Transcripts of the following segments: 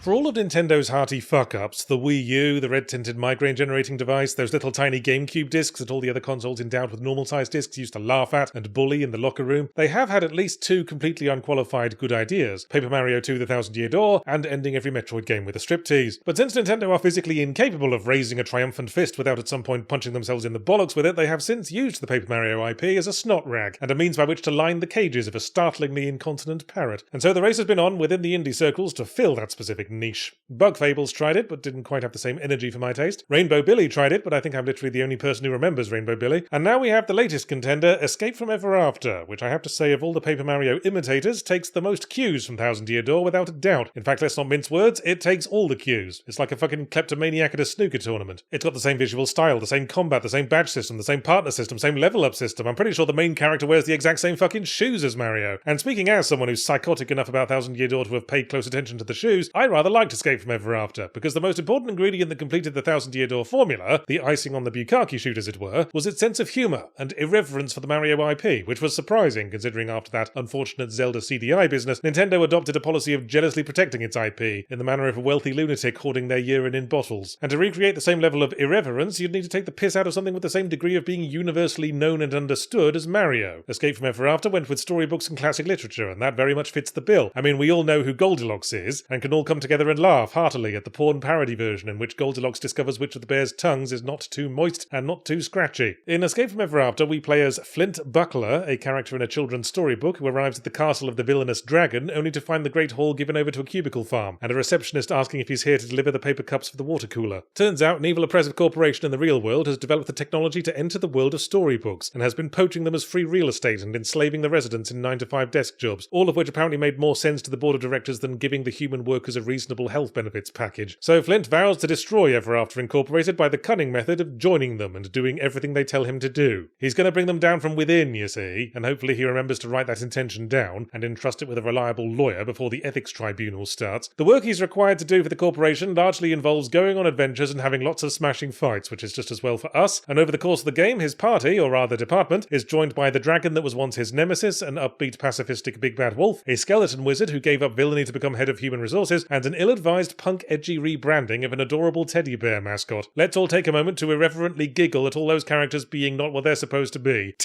For all of Nintendo's hearty fuck-ups, the Wii U, the red-tinted migraine-generating device, those little tiny GameCube discs that all the other consoles endowed with normal-sized discs used to laugh at and bully in the locker room, they have had at least two completely unqualified good ideas: Paper Mario 2 The Thousand Year Door, and ending every Metroid game with a striptease. But since Nintendo are physically incapable of raising a triumphant fist without at some point punching themselves in the bollocks with it, they have since used the Paper Mario IP as a snot rag, and a means by which to line the cages of a startlingly incontinent parrot. And so the race has been on within the indie circles to fill that specific niche. Bug Fables tried it, but didn't quite have the same energy for my taste. Rainbow Billy tried it, but I think I'm literally the only person who remembers Rainbow Billy. And now we have the latest contender, Escape from Ever After, which I have to say of all the Paper Mario imitators takes the most cues from Thousand Year Door without a doubt. In fact, let's not mince words, it takes all the cues. It's like a fucking kleptomaniac at a snooker tournament. It's got the same visual style, the same combat, the same badge system, the same partner system, same level up system. I'm pretty sure the main character wears the exact same fucking shoes as Mario. And speaking as someone who's psychotic enough about Thousand Year Door to have paid close attention to the shoes, I rather liked Escape from Ever After, because the most important ingredient that completed the Thousand Year Door formula, the icing on the bukkake shoot as it were, was its sense of humour and irreverence for the Mario IP, which was surprising considering after that unfortunate Zelda CDI business, Nintendo adopted a policy of jealously protecting its IP in the manner of a wealthy lunatic hoarding their urine in bottles. And to recreate the same level of irreverence, you'd need to take the piss out of something with the same degree of being universally known and understood as Mario. Escape from Ever After went with storybooks and classic literature, and that very much fits the bill. I mean, we all know who Goldilocks is, and can all come together and laugh heartily at the porn parody version in which Goldilocks discovers which of the bear's tongues is not too moist and not too scratchy. In Escape from Ever After, we play as Flint Buckler, a character in a children's storybook who arrives at the castle of the villainous dragon only to find the Great Hall given over to a cubicle farm, and a receptionist asking if he's here to deliver the paper cups for the water cooler. Turns out an evil oppressive corporation in the real world has developed the technology to enter the world of storybooks, and has been poaching them as free real estate and enslaving the residents in 9-to-5 desk jobs, all of which apparently made more sense to the board of directors than giving the human workers a reasonable health benefits package. So Flint vows to destroy Ever After Incorporated by the cunning method of joining them and doing everything they tell him to do. He's going to bring them down from within, you see, and hopefully he remembers to write that intention down and entrust it with a reliable lawyer before the ethics tribunal starts. The work he's required to do for the corporation largely involves going on adventures and having lots of smashing fights, which is just as well for us, and over the course of the game, his party, or rather department, is joined by the dragon that was once his nemesis, an upbeat pacifistic big bad wolf, a skeleton wizard who gave up villainy to become head of human resources, and an ill-advised punk edgy rebranding of an adorable teddy bear mascot. Let's all take a moment to irreverently giggle at all those characters being not what they're supposed to be.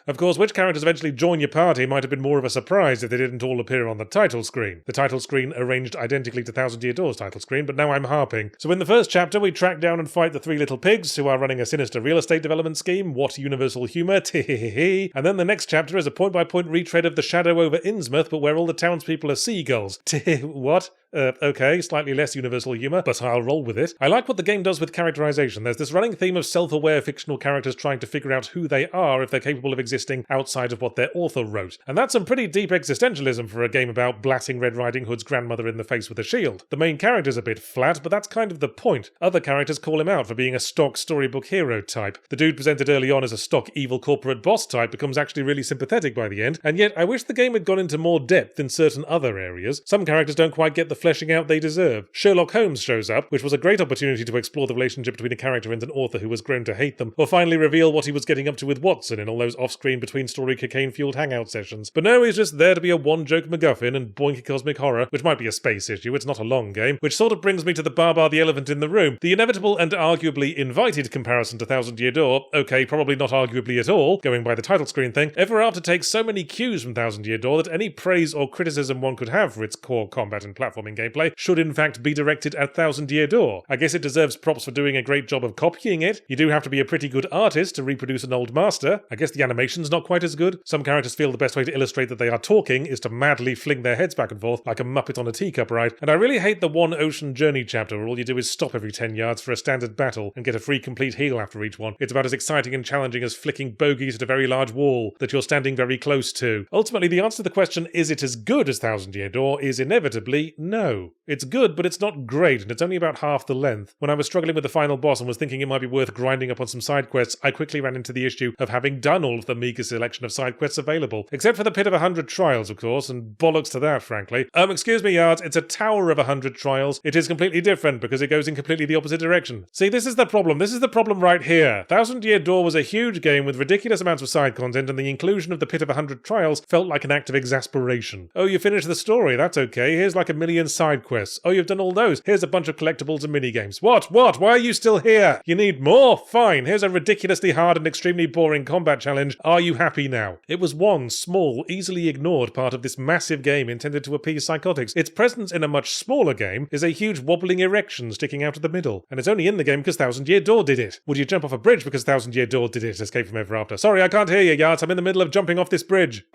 Of course, which characters eventually join your party might have been more of a surprise if they didn't all appear on the title screen. The title screen arranged identically to Thousand Year Door's title screen, but now I'm harping. So in the first chapter, we track down and fight the three little pigs who are running a sinister real estate development scheme. What universal humour, and then the next chapter is a point-by-point retread of the Shadow over Innsmouth, but where all the townspeople are seagulls. What? Okay, slightly less universal humour, but I'll roll with it. I like what the game does with characterization. There's this running theme of self-aware fictional characters trying to figure out who they are if they're capable of existing outside of what their author wrote. And that's some pretty deep existentialism for a game about blatting Red Riding Hood's grandmother in the face with a shield. The main character's a bit flat, but that's kind of the point. Other characters call him out for being a stock storybook hero type. The dude presented early on as a stock evil corporate boss type becomes actually really sympathetic by the end, and yet I wish the game had gone into more depth in certain other areas. Some characters don't quite get the fleshing out they deserve. Sherlock Holmes shows up, which was a great opportunity to explore the relationship between a character and an author who has grown to hate them, or finally reveal what he was getting up to with Watson in all those off-screen between-story cocaine-fueled hangout sessions. But no, he's just there to be a one-joke MacGuffin and boinky cosmic horror, which might be a space issue, it's not a long game, which sort of brings me to the Barbar the elephant in the room, the inevitable and arguably invited comparison to Thousand Year Door. Okay, probably not arguably at all, going by the title screen thing. Ever After takes so many cues from Thousand Year Door that any praise or criticism one could have for its core combat and platforming gameplay should in fact be directed at Thousand Year Door. I guess it deserves props for doing a great job of copying it. You do have to be a pretty good artist to reproduce an old master. I guess the animation's not quite as good. Some characters feel the best way to illustrate that they are talking is to madly fling their heads back and forth like a Muppet on a teacup ride, and I really hate the one ocean journey chapter where all you do is stop every 10 yards for a standard battle and get a free complete heal after each one. It's about as exciting and challenging as flicking bogeys at a very large wall that you're standing very close to. Ultimately, the answer to the question, is it as good as Thousand Year Door, is inevitably no. It's good, but it's not great, and it's only about half the length. When I was struggling with the final boss and was thinking it might be worth grinding up on some side quests, I quickly ran into the issue of having done all of the meager selection of side quests available. Except for the Pit of 100 Trials, of course, and bollocks to that, frankly. Excuse me, Yards, it's a Tower of 100 Trials. It is completely different because it goes in completely the opposite direction. See, this is the problem. This is the problem right here. Thousand Year Door was a huge game with ridiculous amounts of side content, and the inclusion of the Pit of 100 Trials felt like an act of exasperation. Oh, you finished the story, that's okay. Here's like 1 million side quests. Oh, you've done all those. Here's a bunch of collectibles and minigames. What? Why are you still here? You need more? Fine. Here's a ridiculously hard and extremely boring combat challenge. Are you happy now? It was one small, easily ignored part of this massive game intended to appease psychotics. Its presence in a much smaller game is a huge wobbling erection sticking out of the middle. And it's only in the game because Thousand Year Door did it. Would you jump off a bridge because Thousand Year Door did it? Escape from Ever After. Sorry, I can't hear you, Yachts. I'm in the middle of jumping off this bridge.